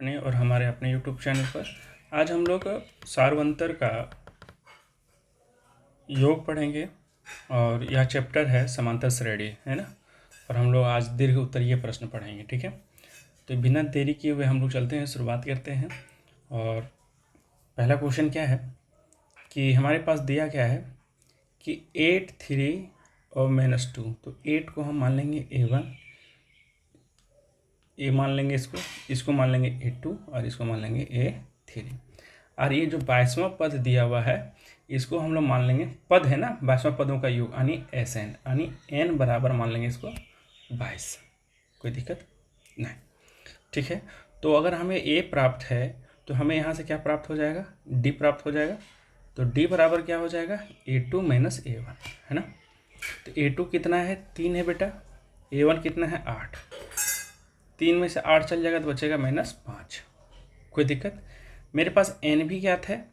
अपने और हमारे अपने YouTube चैनल पर आज हम लोग सार्वंतर का योग पढ़ेंगे और यह चैप्टर है समांतर श्रेणी, है ना। और हम लोग आज दीर्घ उत्तरीय प्रश्न पढ़ेंगे, ठीक है। तो बिना देरी किए हुए हम लोग चलते हैं, शुरुआत करते हैं। और पहला क्वेश्चन क्या है कि हमारे पास दिया क्या है कि 8 3 और -2, तो 8 को हम मान लेंगे A1, ए मान लेंगे इसको मान लेंगे A2 और इसको मान लेंगे A3। और ये जो 22वां पद दिया हुआ है इसको हम लोग मान लेंगे, पद है ना, 22वां पदों का योग यानी SN, यानी n बराबर मान लेंगे इसको 22। कोई दिक्कत नहीं, ठीक है। तो अगर हमें A प्राप्त है तो हमें यहाँ से क्या प्राप्त हो जाएगा, D प्राप्त हो जाएगा। तो D बराबर क्या हो जाएगा, A2 - A1, है ना। तो A2 कितना है, 3 है बेटा। A1 कितना है, 8। 3 में से 8 चल जाएगा तो बचेगा -5। कोई दिक्कत। मेरे पास n भी ज्ञात है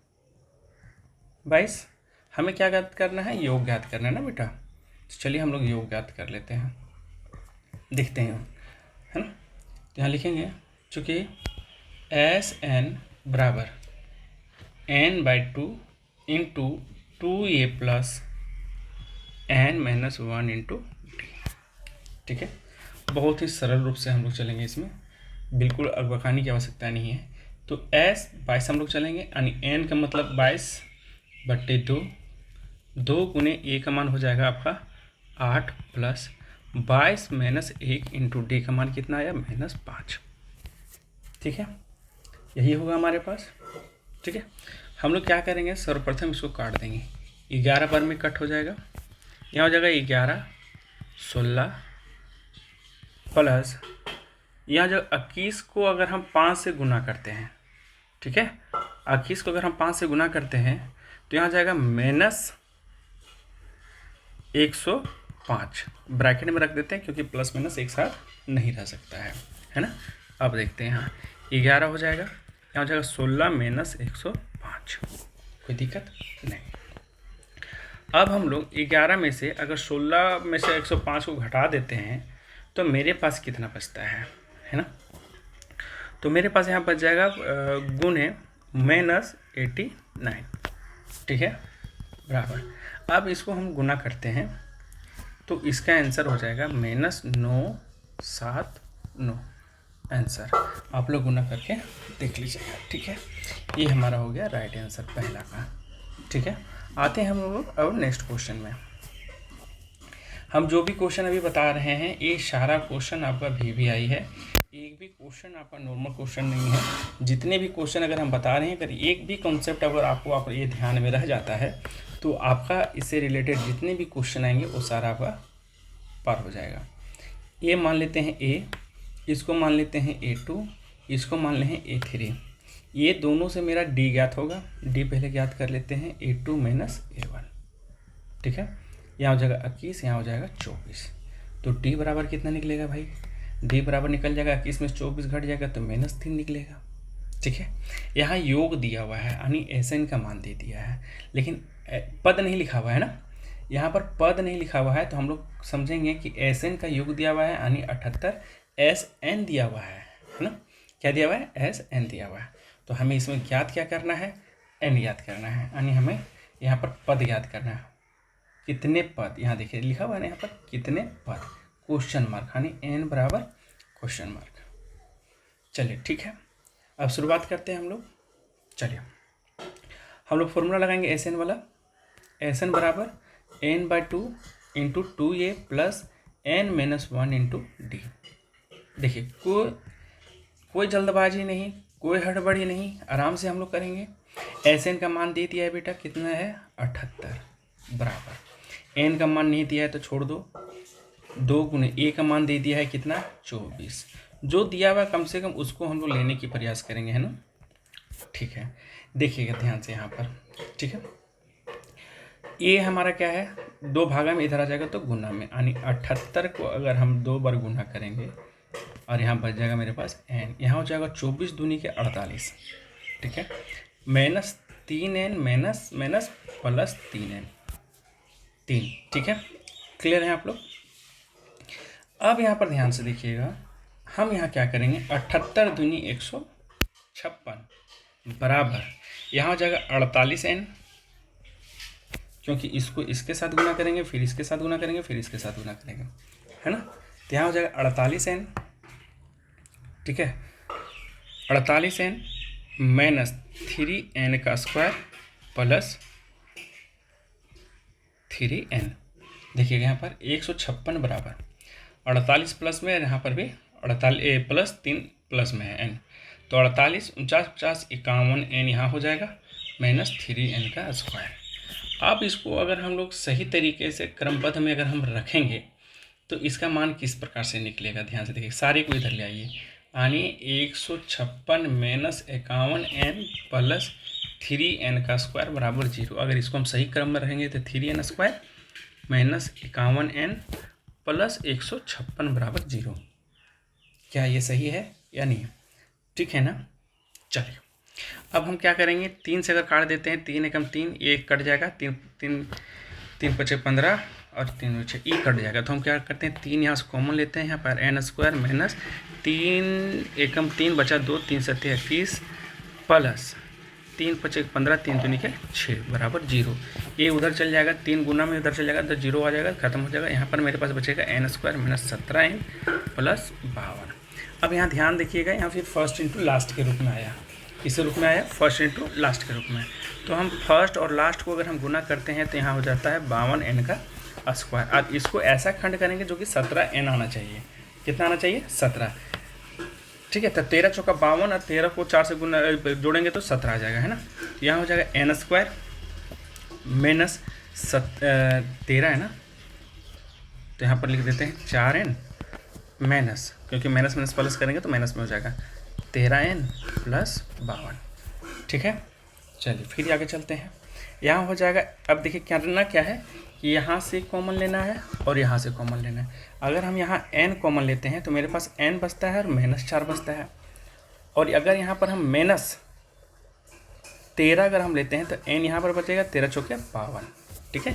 22। हमें क्या ज्ञात करना है, योग ज्ञात करना है ना बेटा। तो चलिए हम लोग योग ज्ञात कर लेते हैं, देखते हैं, है ना। तो यहाँ लिखेंगे चूँकि SN बराबर n/2 into 2a + n - 1 into d, ठीक है। बहुत ही सरल रूप से हम लोग चलेंगे, इसमें बिल्कुल अगबकानी की आवश्यकता नहीं है। तो S 22 हम लोग चलेंगे, यानी n का मतलब 22/2, 2 गुने a का मान हो जाएगा आपका 8 + 22 - 1 इंटू डी का मान कितना आया, -5, ठीक है। यही होगा हमारे पास, ठीक है। हम लोग क्या करेंगे, सर्वप्रथम इसको काट देंगे। 11 बार में कट हो जाएगा, यहाँ हो जाएगा 11 16 प्लस यहाँ जो 21 को अगर हम 5 से गुना करते हैं, ठीक है, 21 को अगर हम 5 से गुना करते हैं तो यहाँ जाएगा -105। ब्रैकेट में रख देते हैं क्योंकि प्लस माइनस एक साथ नहीं रह सकता है ना। अब देखते हैं, यहाँ 11 हो जाएगा, यहाँ हो जाएगा 16 - 105। कोई दिक्कत नहीं। अब हम लोग 11 में से अगर 16 में से 105 को घटा देते हैं तो मेरे पास कितना बचता है ना। तो मेरे पास यहाँ बच जाएगा गुने -89, ठीक है, बराबर। अब इसको हम गुना करते हैं तो इसका आंसर हो जाएगा -979 आंसर। आप लोग गुना करके देख लीजिएगा, ठीक है। ये हमारा हो गया राइट आंसर पहला का, ठीक है। आते हैं हम लोग अब नेक्स्ट क्वेश्चन में। हम जो भी क्वेश्चन अभी बता रहे हैं ये सारा क्वेश्चन आपका VVI है, एक भी क्वेश्चन आपका नॉर्मल क्वेश्चन नहीं है। जितने भी क्वेश्चन अगर हम बता रहे हैं, अगर एक भी कॉन्सेप्ट अगर आपको ये ध्यान में रह जाता है तो आपका इससे रिलेटेड जितने भी क्वेश्चन आएंगे वो सारा आपका पार हो जाएगा। ये मान लेते हैं A, इसको मान लेते हैं A2, इसको मान लेते हैं A3। ये दोनों से मेरा D ज्ञात होगा, D पहले ज्ञात कर लेते हैं, A2 - A1, ठीक है। यहाँ हो जाएगा 21, यहाँ हो जाएगा 24। तो D बराबर कितना निकलेगा भाई, D बराबर निकल जाएगा 21 में 24 घट जाएगा तो -3 निकलेगा, ठीक है। यहाँ योग दिया हुआ है यानी SN का मान दे दिया है, लेकिन पद नहीं लिखा हुआ है ना, यहाँ पर पद नहीं लिखा हुआ है। तो हम लोग समझेंगे कि SN का योग दिया हुआ है यानी 78, SN दिया हुआ है ना, क्या दिया हुआ है, SN दिया हुआ है। तो हमें इसमें ज्ञात क्या करना है, n याद करना है, यानी हमें यहाँ पर पद याद करना है। कितने पद, यहाँ देखिए लिखा हुआ है ना, यहाँ पर कितने पद, क्वेश्चन मार्क, यानी n बराबर क्वेश्चन मार्क। चलिए ठीक है, अब शुरुआत करते हैं हम लोग। चलिए हम लोग फॉर्मूला लगाएंगे SN वाला। SN बराबर n/2 into 2a + n - 1 into d। देखिए कोई जल्दबाजी नहीं, कोई हड़बड़ी नहीं, आराम से हम लोग करेंगे। SN का मान दे दिया है बेटा, कितना है, 78, बराबर। n का मान नहीं दिया है तो छोड़ दो, 2 गुने a का मान दे दिया है कितना, 24। जो दिया हुआ कम से कम उसको हम लोग लेने की प्रयास करेंगे, है ना, ठीक है। देखिएगा ध्यान से यहाँ पर, ठीक है। ये हमारा क्या है, 2 भागा में इधर आ जाएगा तो गुना में, यानी 78 को अगर हम 2 बार गुना करेंगे और यहाँ बच जाएगा मेरे पास n, यहाँ हो जाएगा 24 दूनी के 48, ठीक है, -3n माइनस प्लस 3n, 3, ठीक है। क्लियर है आप लोग। अब यहाँ पर ध्यान से देखिएगा, हम यहाँ क्या करेंगे, 78 दूनी 108, 56 बराबर, यहाँ हो जाएगा 48n, क्योंकि इसको इसके साथ गुना करेंगे, फिर इसके साथ गुना करेंगे, फिर इसके साथ गुना करेंगे, है ना। तो यहाँ हो जाएगा 48n, ठीक है, 48n माइनस 3n का स्क्वायर प्लस 3n। देखिएगा यहाँ पर 156 बराबर 48 प्लस में, यहाँ पर भी 48 प्लस 3 प्लस में है n, तो 48 49 50 51 n यहाँ हो जाएगा माइनस 3n का स्क्वायर। अब इसको अगर हम लोग सही तरीके से क्रमबद्ध में अगर हम रखेंगे तो इसका मान किस प्रकार से निकलेगा, ध्यान से देखिए, सारे को इधर ले आइए, यानी 156 माइनस 51n प्लस 3n का स्क्वायर बराबर 0। अगर इसको हम सही क्रम में रहेंगे तो 3n square minus 51n plus 156 बराबर 0। क्या ये सही है या नहीं? ठीक है ना। चलिए अब हम क्या करेंगे, 3 से अगर काट देते हैं, 3 एकम 3, ये कट जाएगा, 3 पचे 15 और 3 पचे ई कट जाएगा, तो हम क्या करते हैं 3 यहाँ से कॉमन लेते हैं, यहाँ पर n स्क्वायर माइनस 3 एकम 3 बचा 2, 3 सत्ते 21 प्लस 3 पचे 15, 3 दूनी के 6 बराबर 0। ये उधर चल जाएगा, 3 गुना में उधर चल जाएगा तो 0 आ जाएगा, खत्म हो जाएगा। यहाँ पर मेरे पास बचेगा n square minus 17n plus 52। अब यहाँ ध्यान देखिएगा, यहाँ फिर फर्स्ट इंटू लास्ट के रूप में आया, इस रूप में आया फर्स्ट इंटू लास्ट के रूप में। तो हम फर्स्ट और लास्ट को अगर हम गुना करते हैं तो यहाँ हो जाता है 52n का स्क्वायर। अब इसको ऐसा खंड करेंगे जो कि 17n आना चाहिए। कितना आना चाहिए? 17। ठीक है, तो 13 चौका 52 और 13 को 4 से गुना जोड़ेंगे तो 17 आ जाएगा, है ना। तो यहाँ हो जाएगा n स्क्वायर माइनस 13 है ना, तो यहाँ पर लिख देते हैं 4n माइनस, क्योंकि माइनस माइनस प्लस करेंगे तो माइनस में हो जाएगा 13n प्लस 52। ठीक है, चलिए फिर आगे चलते हैं। यहाँ हो जाएगा, अब देखिए करना क्या है कि यहाँ से कॉमन लेना है और यहाँ से कॉमन लेना है। अगर हम यहाँ n कॉमन लेते हैं तो मेरे पास n बचता है और माइनस 4 बचता है, और अगर यहाँ पर हम माइनस 13 अगर हम लेते हैं तो n यहाँ पर बचेगा 13 चौके 52। ठीक है,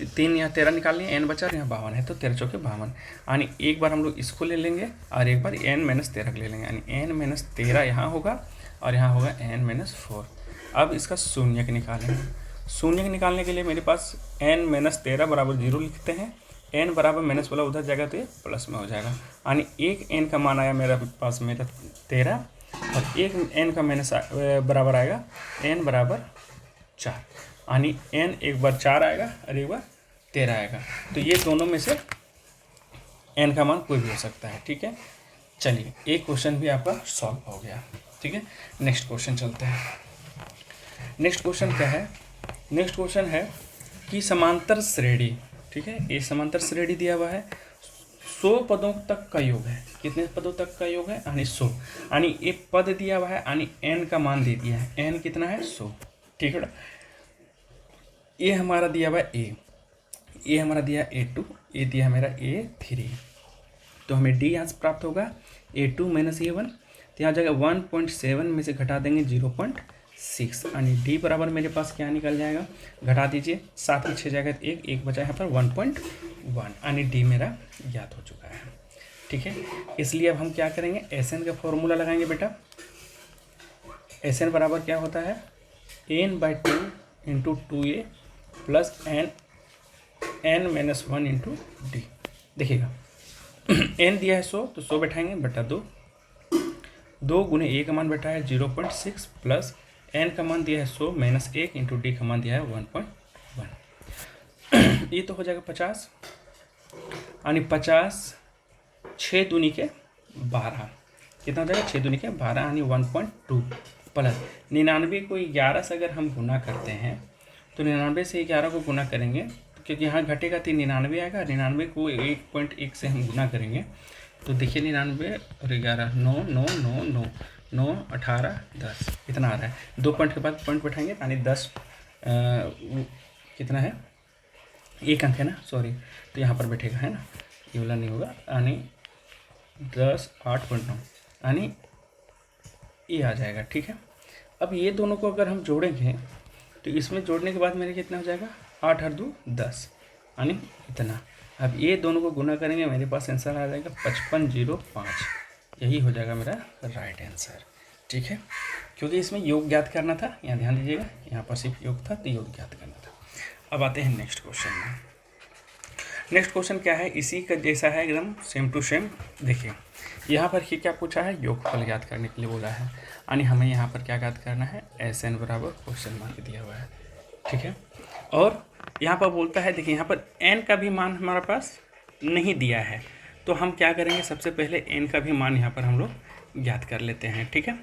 3 यहाँ 13 निकाल लिए, n बचा और यहाँ 52 है, तो 13 चौके 52, यानी एक बार हम लोग इसको ले लेंगे और एक बार n माइनस 13 ले लेंगे, यानी n माइनस 13 यहाँ होगा और यहाँ होगा n माइनस 4। अब इसका शून्य के निकालेंगे। शून्य के निकालने के लिए मेरे पास n माइनस 13 बराबर 0 लिखते हैं, n बराबर माइनस वाला उधर जाएगा तो ये प्लस में हो जाएगा, यानी एक n का मान आया मेरा पास मेरा 13 और एक n का माइनस बराबर आएगा n बराबर 4, यानी n एक बार 4 आएगा और एक बार 13 आएगा। तो ये दोनों में से n का मान कोई भी हो सकता है। ठीक है, चलिए एक क्वेश्चन भी आपका सॉल्व हो गया। ठीक है, नेक्स्ट क्वेश्चन चलते हैं। नेक्स्ट क्वेश्चन क्या है? नेक्स्ट क्वेश्चन है कि समांतर श्रेणी, ठीक है, ये समांतर श्रेणी दिया हुआ है, 100 पदों तक का योग है। कितने पदों तक का योग है? यानी 100, यानी एक पद दिया हुआ है, यानी n का मान दे दिया है, n कितना है? 100। ठीक है, ये हमारा दिया हुआ है a, ये हमारा दिया A2, ये दिया है मेरा A3, तो हमें d यहाँ से प्राप्त होगा A2 माइनस A1, तो यहाँ जाएगा 1.7 में से घटा देंगे 0.6, यानी d बराबर मेरे पास क्या निकल जाएगा, घटा दीजिए, 7 की 6 जाएगा तो 1 बचा यहाँ पर 1.1, यानी d मेरा ज्ञात हो चुका है। ठीक है, इसलिए अब हम क्या करेंगे, Sn का फॉर्मूला लगाएंगे बेटा। Sn बराबर क्या होता है? n/2 into 2a plus n minus 1 into D. देखिएगा n दिया है 100, तो 100 बैठाएंगे बटा 2, 2 गुने a का मान बैठा है 0.6 प्लस n का मान दिया है 100 माइनस 1 इंटू डी का मान दिया है 1.1, ये तो हो जाएगा 50, यानी 50 6 दूनी के 12, कितना हो जाएगा? 6 दूनी के 12, यानी 1.2 प्लस 99 को 11 से अगर हम गुना करते हैं तो 99 से 11 को गुना करेंगे, क्योंकि यहाँ घटेगा तो 99 आएगा, 99 को 1.1 से हम गुना करेंगे तो देखिए 99 और 11 9 9 9 9 9 18 10 इतना आ रहा है। 2 पॉइंट के बाद पॉइंट बैठाएंगे, यानी 10 कितना है? 1 अंक है ना, सॉरी, तो यहाँ पर बैठेगा, है ना, ये वाला नहीं होगा, यानी 10 8.9, यानी ये आ जाएगा। ठीक है, अब ये दोनों को अगर हम जोड़ेंगे तो इसमें जोड़ने के बाद मेरे कितना हो जाएगा? 8 और 2 10, यानी इतना। अब ये दोनों को गुना करेंगे, मेरे पास आंसर आ जाएगा 5505, यही हो जाएगा मेरा राइट आंसर। ठीक है। क्योंकि इसमें योग ज्ञात करना था। यहाँ ध्यान दीजिएगा, यहाँ पर सिर्फ योग था तो योग ज्ञात करना था। अब आते हैं नेक्स्ट क्वेश्चन में। नेक्स्ट क्वेश्चन क्या है, इसी का जैसा है एकदम सेम टू सेम। देखिए यहाँ पर क्या पूछा है, योगफल ज्ञात करने के लिए बोला है, यानी हमें यहाँ पर क्या ज्ञात करना है, SN बराबर क्वेश्चन मार्क दिया हुआ है, ठीक है। और यहाँ पर बोलता है, देखिए यहाँ पर n का भी मान हमारे पास नहीं दिया है, तो हम क्या करेंगे, सबसे पहले n का भी मान यहाँ पर हम लोग ज्ञात कर लेते हैं, ठीक है।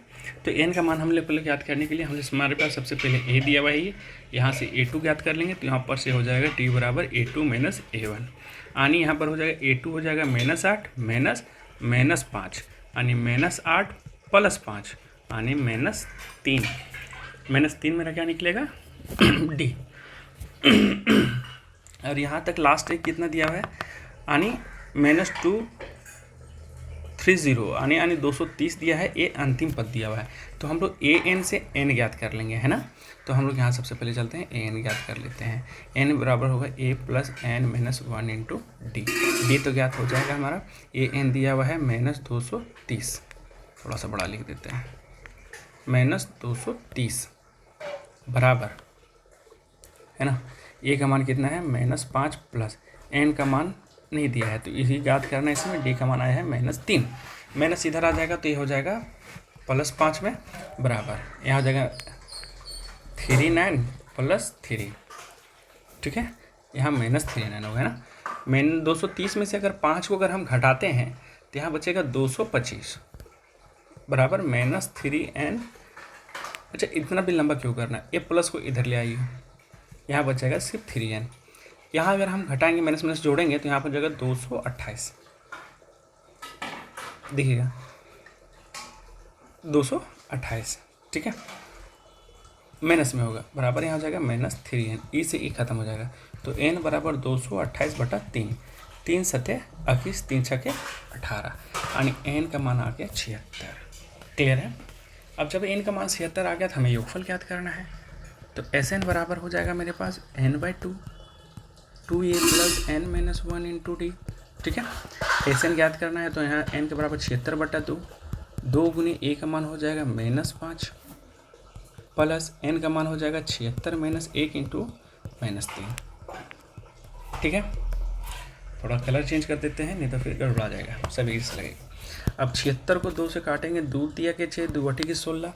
तो n का मान हम लोग पहले ज्ञात करने के लिए हमारे पास सबसे पहले a दिया हुआ है, यहाँ से a2 ज्ञात कर लेंगे, तो यहाँ पर से हो जाएगा t बराबर a2 माइनस a1, यानी यहाँ पर हो जाएगा a2 हो जाएगा -8 -5, यानी -8 + 5, यानी -3। -3 मेरा क्या निकलेगा, d। और यहाँ तक लास्ट एक कितना दिया हुआ है, यानी -230, यानी 230 दिया है, ये अंतिम पद दिया हुआ है। तो हम लोग an से n ज्ञात कर लेंगे, है ना। तो हम लोग यहाँ सबसे पहले चलते हैं an ज्ञात कर लेते हैं। n बराबर होगा a + n - 1 × d। d तो ज्ञात हो जाएगा हमारा, an दिया हुआ है -230, थोड़ा सा बड़ा लिख देते हैं, -230 बराबर, है ना। a का मान कितना है, -5 प्लस n का मान नहीं दिया है, तो इसी ज्ञात करना है। इसमें d का मान आया है -3, माइनस इधर आ जाएगा तो ये हो जाएगा +5 में बराबर, यहाँ हो जाएगा 39 + 3, ठीक है। यहाँ -39 होगा, है ना। मेन 230 में से अगर 5 को अगर हम घटाते हैं तो यहाँ बचेगा 225 बराबर -3n। अच्छा, इतना भी लंबा क्यों करना है, ए प्लस को इधर ले आइए, यहाँ बच जाएगा सिर्फ 3n। यहाँ अगर हम घटाएंगे, माइनस माइनस जोड़ेंगे, तो यहाँ पर जाएगा 228, देखिएगा 228, ठीक है, माइनस में होगा बराबर, यहाँ हो जाएगा -3n, ई से ई खत्म हो जाएगा, तो n बराबर 228/3, 3 सतह 21, 3 छके 18, यानी n का मान आ गया 76। क्लियर है। अब जब n का मान 76 आ गया तो हमें योगफल ज्ञात करना है, तो SN बराबर हो जाएगा मेरे पास n/2, 2a + n - 1 × d, ठीक है। SN ज्ञात करना है, तो यहाँ n के बराबर 76/2, 2 × a का मान हो जाएगा -5 प्लस n का मान हो जाएगा 76 - 1 × -3, ठीक है। थोड़ा कलर चेंज कर देते हैं, नहीं तो फिर गड़बड़ा जाएगा, सभी इस लगेगा। अब 76 को 2 से काटेंगे, 2 तिया के 6, 2 × 8 = 16,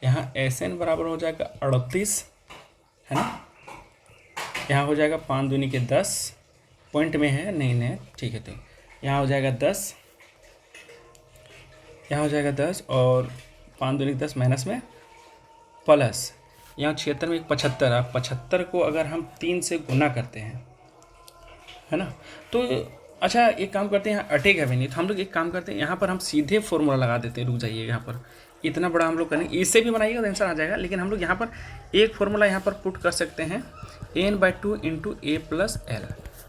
यहाँ SN बराबर हो जाएगा 38, है ना। यहाँ हो जाएगा 5 दूनी के 10, पॉइंट में है नहीं, ठीक है। तो यहाँ हो जाएगा 10, यहाँ हो जाएगा 10, और 5 दूनी के 10 माइनस में प्लस, यहाँ 76 में 75, अब 75 को अगर हम 3 से गुना करते हैं, है ना, तो अच्छा एक काम करते हैं, यहाँ अटेगा भी नहीं, तो हम लोग एक काम करते हैं, यहाँ पर हम सीधे फॉर्मूला लगा देते हैं। रुक जाइए, यहाँ पर इतना बड़ा हम लोग करेंगे, इससे भी बनाइएगा तो आंसर आ जाएगा, लेकिन हम लोग यहाँ पर एक फॉर्मूला यहाँ पर पुट कर सकते हैं, n/2 × a + l,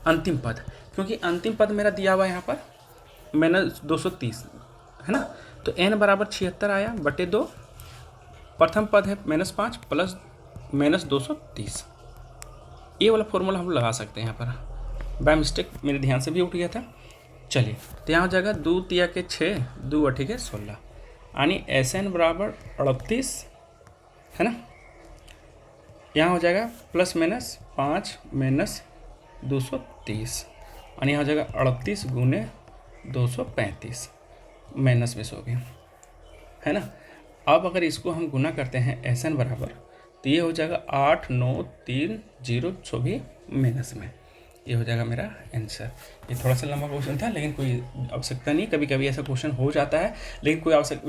अंतिम पद, क्योंकि अंतिम पद मेरा दिया हुआ है यहाँ पर -230, है ना। तो n बराबर 76 आया बटे 2, प्रथम पद है -5 प्लस -230, ये वाला फॉर्मूला हम लगा सकते हैं यहाँ पर। बाय मिस्टेक मेरे ध्यान से भी उठ गया था। चलिए, तो यहाँ हो जाएगा 2 तिया के 6, 2 × 8 = 16, यानी SN बराबर 38, है ना। यहाँ हो जाएगा +- 5 - 230, यानी यहाँ हो जाएगा 38 × 235, माइनस में 100 गया, है ना। अब अगर इसको हम गुना करते हैं SN बराबर, तो ये हो जाएगा 8 9 3 0, 100 भी माइनस में, ये हो जाएगा मेरा आंसर। ये थोड़ा सा लंबा क्वेश्चन था, लेकिन कोई आवश्यकता नहीं, कभी कभी ऐसा क्वेश्चन हो जाता है, लेकिन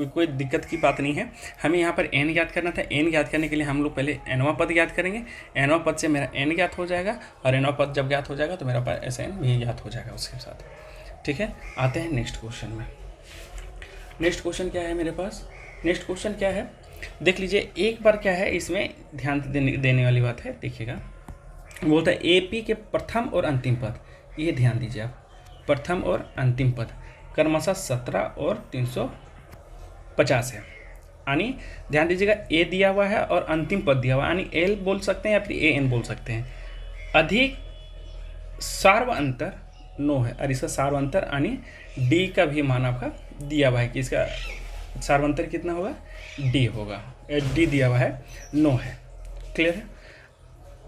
कोई दिक्कत की बात नहीं है। हमें यहाँ पर n ज्ञात करना था, n ज्ञात करने के लिए हम लोग पहले nवां पद ज्ञात करेंगे, nवां पद से मेरा n ज्ञात हो जाएगा, और nवां पद जब ज्ञात हो जाएगा तो मेरा पास SN भी ज्ञात हो जाएगा उसके साथ, ठीक है। आते हैं नेक्स्ट क्वेश्चन में। नेक्स्ट क्वेश्चन क्या है मेरे पास, नेक्स्ट क्वेश्चन क्या है देख लीजिए एक बार। क्या है इसमें ध्यान देने वाली बात है, देखिएगा। बोलता है AP के प्रथम और अंतिम पद, ये ध्यान दीजिए आप, प्रथम और अंतिम पद क्रमशः 17 और 350 है, यानी ध्यान दीजिएगा A दिया हुआ है और अंतिम पद दिया हुआ है, यानी L बोल सकते हैं या फिर AN बोल सकते हैं। अधिक सार्व अंतर 9 है, और इसका सार्व अंतर यानी D का भी मान आपका दिया हुआ है कि इसका सार्व अंतर कितना होगा डी होगा, डी दिया हुआ है 9 है। क्लियर है?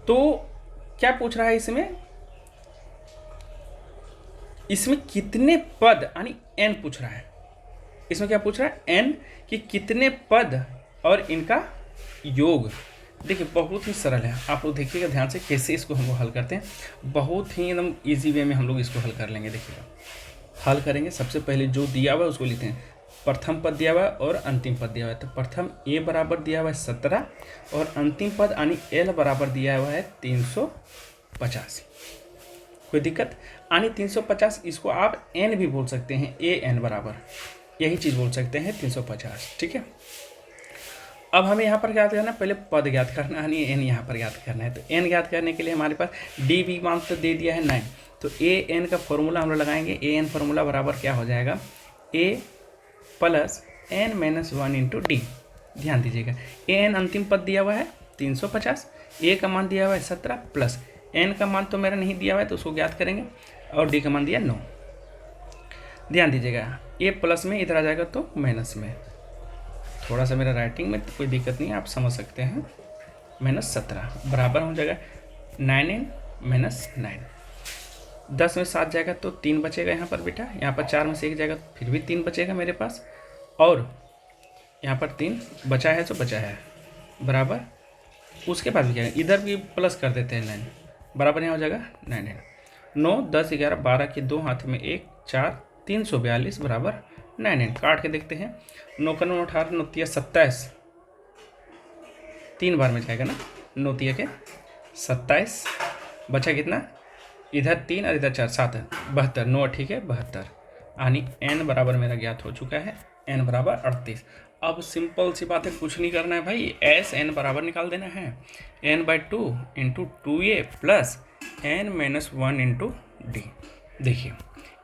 तो क्या पूछ रहा है इसमें, इसमें कितने पद यानी एन पूछ रहा है। इसमें क्या पूछ रहा है, एन, कि कितने पद और इनका योग। देखिए बहुत ही सरल है, आप लोग देखिएगा ध्यान से कैसे इसको हम लोग हल करते हैं। बहुत ही एकदम इजी वे में हम लोग इसको हल कर लेंगे। देखिएगा हल करेंगे, सबसे पहले जो दिया हुआ है उसको लिखते हैं। प्रथम पद दिया हुआ है और अंतिम पद दिया हुआ है, तो प्रथम ए बराबर दिया हुआ है 17 और अंतिम पद यानी एल बराबर दिया हुआ है 385। कोई दिक्कत? यानी 350, इसको आप एन भी बोल सकते हैं, ए एन बराबर यही चीज़ बोल सकते हैं 350। ठीक है, अब हमें यहाँ पर ज्ञात करना, पहले पद ज्ञात करना है, एन यहाँ पर ज्ञात करना है। तो एन ज्ञात करने के लिए हमारे पास डी बी मान तो दे दिया है 9, तो ए एन का फॉर्मूला हम लोग लगाएंगे। ए एन फार्मूला बराबर क्या हो जाएगा, a plus n minus 1 into d. ध्यान दीजिएगा, ए एन अंतिम पद दिया हुआ है 350, ए का मान दिया हुआ है 17 प्लस एन का मान तो मेरा नहीं दिया हुआ है तो उसको ज्ञात करेंगे, और डी का मान दिया 9। ध्यान दीजिएगा, ए प्लस में इधर आ जाएगा तो माइनस में, थोड़ा सा मेरा राइटिंग में तो कोई दिक्कत नहीं है, आप समझ सकते हैं। -17 बराबर हो जाएगा 9n माइनस 9। 10 में 7 जाएगा तो 3 बचेगा यहाँ पर बेटा, यहाँ पर 4 में से 1 जाएगा तो फिर भी 3 बचेगा मेरे पास, और यहाँ पर 3 बचा है तो बचा है बराबर। उसके बाद भी क्या है, इधर भी प्लस कर देते हैं 9 बराबर, यहाँ हो जाएगा 9n। 9 10 11 12 के 2 हाथ में 1 4 342 बराबर 9n। काट के देखते हैं, 9 का 9 18 9 तिया 27, 3 बार में जाएगा ना, 9 तिया के 27, बचा कितना, इधर 3 और इधर 4 7 72, 9 ठीक है 72, यानी n बराबर मेरा ज्ञात हो चुका है, n बराबर 38। अब सिंपल सी बात है, कुछ नहीं करना है भाई, एस एन बराबर निकाल देना है, n/2 into 2a plus n minus 1 into D. देखिए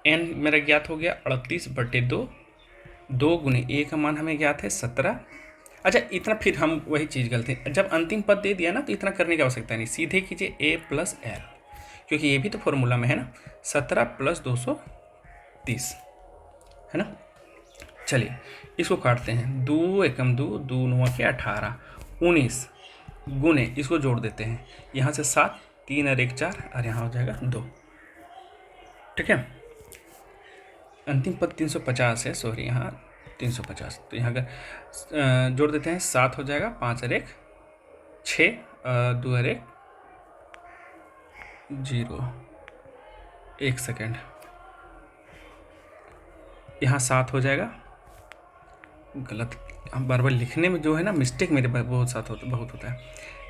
n मेरा ज्ञात हो गया 38/2, 2 गुने ए का मान हमें ज्ञात है 17। अच्छा इतना, फिर हम वही चीज़ गलती, जब अंतिम पद दे दिया ना तो इतना करने की आवश्यकता नहीं, सीधे कीजिए a प्लस एल, क्योंकि ये भी तो फॉर्मूला में है ना, 17 प्लस 230 है ना। चलिए इसको काटते हैं, 2 एकम 2, 2 9 के 18, 19 गुने, इसको जोड़ देते हैं, यहाँ से 7, 3 और 1 4, और यहाँ हो जाएगा 2। ठीक है, अंतिम पद 350 है, सॉरी यहाँ 350, तो यहाँ अगर जोड़ देते हैं 7 हो जाएगा, 5 और 1 6, 2 और 1 0, 1 सेकेंड, यहाँ 7 हो जाएगा, गलत हम बार बार लिखने में जो है ना मिस्टेक मेरे बहुत होता है।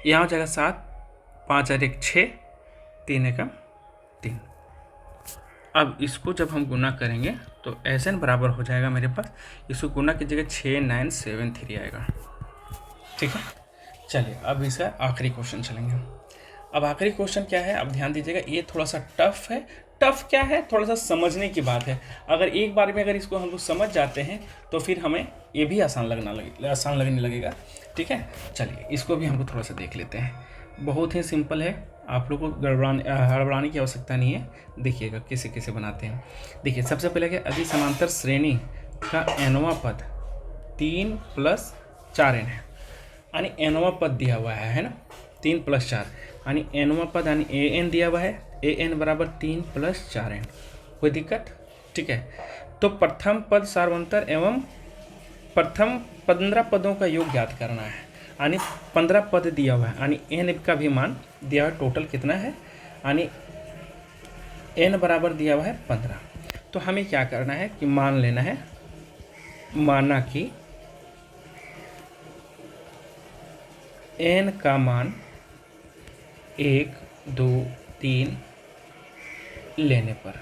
यहाँ हो जाएगा 7, 5 और 1 6, 3 एकम 3। अब इसको जब हम गुना करेंगे तो एस एन बराबर हो जाएगा मेरे पास, इसको गुना की जगह 6973 आएगा। ठीक है, चलिए अब इसका आखिरी क्वेश्चन चलेंगे। अब आखिरी क्वेश्चन क्या है, अब ध्यान दीजिएगा, ये थोड़ा सा टफ है। टफ क्या है, थोड़ा सा समझने की बात है। अगर एक बार में अगर इसको हम लोग समझ जाते हैं तो फिर हमें ये भी आसान लगने लगेगा। ठीक है, चलिए इसको भी हमको थोड़ा सा देख लेते हैं। बहुत ही सिंपल है, आप लोग को हड़बड़ाने की आवश्यकता नहीं है। देखिएगा कैसे कैसे बनाते हैं। देखिए सबसे पहले क्या, अति समांतर श्रेणी का एनवा पद 3 + 4n है, यानी एनवा पद दिया हुआ है ना, 3 + 4, यानी एनवा पद यानी ए एन दिया हुआ है, ए एन बराबर 3 + 4n। कोई दिक्कत? ठीक है, तो प्रथम पद सार्वंतर एवं प्रथम 15 पदों का योग ज्ञात करना है, यानी 15 पद दिया हुआ है, यानी एन का भी मान दिया हुआ है, टोटल कितना है, यानी एन बराबर दिया हुआ है 15। तो हमें क्या करना है कि मान लेना है, माना कि एन का मान 1 2 3 लेने पर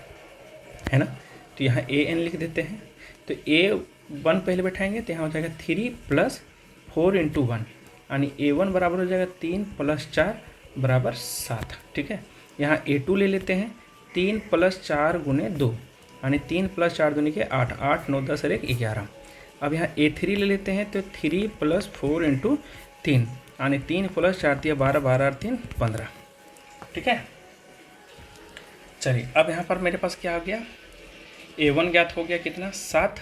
है ना, तो यहाँ ए एन लिख देते हैं। तो A1 पहले बैठाएंगे तो यहाँ हो जाएगा 3 + 4 × 1, यानी A1 बराबर हो जाएगा 3 + 4 बराबर 7। ठीक है, यहाँ A2 ले लेते हैं, 3 + 4 × 2, यानी 3 + 4 दूनी के 8, 8 9 10 और 1 11। अब यहाँ A3 ले लेते हैं, तो 3 + 4 × 3, यानी 3 + 4 दिया 12, 12 और 3 15। ठीक है, चलिए अब यहाँ पर मेरे पास क्या आ गया, A1 ज्ञात हो गया कितना, 7,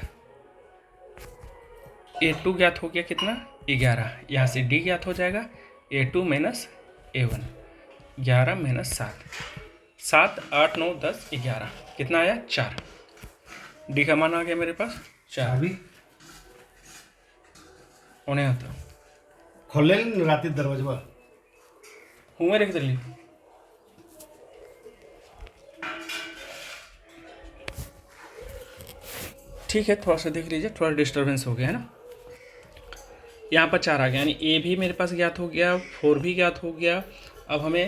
A2 ज्ञात हो गया कितना 11, यहाँ से D ज्ञात हो जाएगा A2 माइनस A1, 11 माइनस 7, 7 8 9 10 11, कितना आया 4, D का मान आ गया मेरे पास 4। अभी उन्हें होता खोले रात दरवाजा हूँ मेरे दिल्ली ठीक है, थोड़ा सा देख लीजिए, थोड़ा डिस्टर्बेंस हो गया है ना। यहाँ पर 4 आ गया, यानी ए भी मेरे पास ज्ञात हो गया, 4 भी ज्ञात हो गया। अब हमें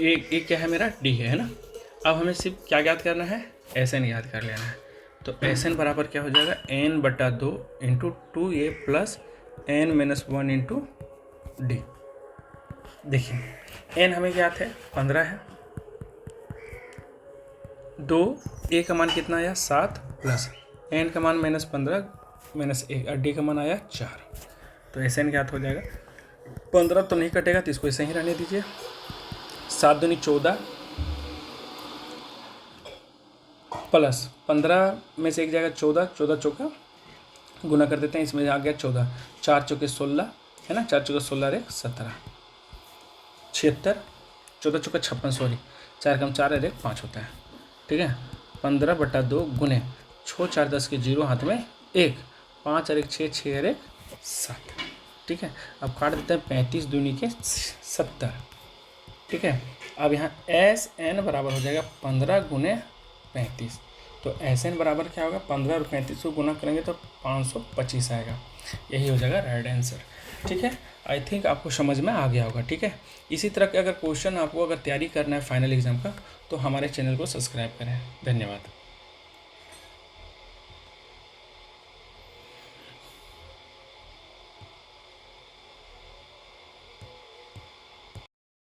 ए क्या है मेरा डी है ना। अब हमें सिर्फ क्या ज्ञात करना है, एस एन याद कर लेना है। तो एस एन बराबर क्या हो जाएगा n/2 into 2a plus n minus 1 into D. देखिए n हमें ज्ञात है 15 है, 2 a का मान कितना आया 7 प्लस n का मान -15 माइनस 1 और d का मान आया 4। तो एस एन ज्ञात हो जाएगा। 15 तो नहीं कटेगा तो इसको ऐसे ही रहने दीजिए। 7 दूनी 14 प्लस 15 में से एक जाएगा 14, 14 चौका गुना कर देते हैं, इसमें आ गया 14, 4 चौके 16 है ना, 4 चौके 16 और 1 17, 76, 14 चौका 56 सॉरी, 4 कम 4 और 1 5 होता है। ठीक है, 15/2 गुने 6 4 10 के 0 हाथ में 1, 5 और 1 6, 6 और 1 7। ठीक है, अब काट देते हैं 35 दूनी के 70। ठीक है, अब यहाँ एस एन बराबर हो जाएगा 15 गुने 35। तो एस एन बराबर क्या होगा 15 और 35 को गुना करेंगे तो 525 आएगा। यही हो जाएगा राइट आंसर। ठीक है, आई थिंक आपको समझ में आ गया होगा। ठीक है, इसी तरह के अगर क्वेश्चन आपको अगर तैयारी करना है फाइनल एग्जाम का तो हमारे चैनल को सब्सक्राइब करें। धन्यवाद।